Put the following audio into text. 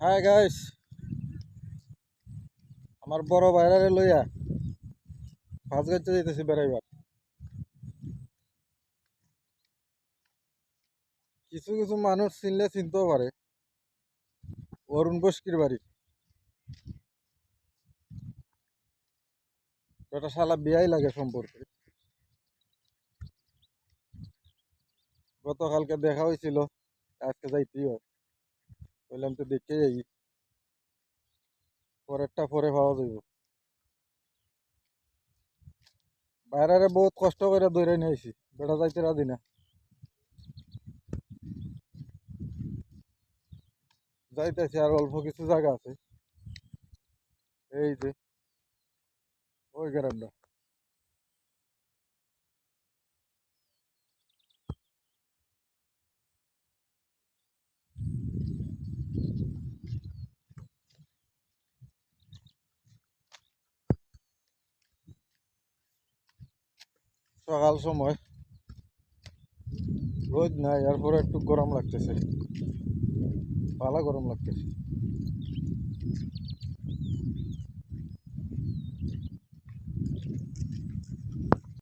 Hi guys, আমার বড় ভাইরারে লইয়া ফাঁস গাইতে যাইতেছি বেড়াইবার। কিছু কিছু মানুষ চিনলে চিনতেও পারে। অরুণ বস্কির বাড়ি। এটা শালা বিয়াই লাগে সম্পর্কে। গতকালকে দেখা হয়েছিল, আজকে যাইতেই হয়। বললাম তো দেখে যাই, পরেরটা পরে পাওয়া যাইব। বাইরে বহুত কষ্ট করে দৌড়ে নিয়ে আইছি, বেটা যাইতে রাজি না। যাইতেছি, আর অল্প কিছু জায়গা আছে। এই যে ওই গ্রামটা। সকাল সময় রোদ নাই, এরপরে একটু গরম লাগতেছে, ভালো গরম লাগতেছে।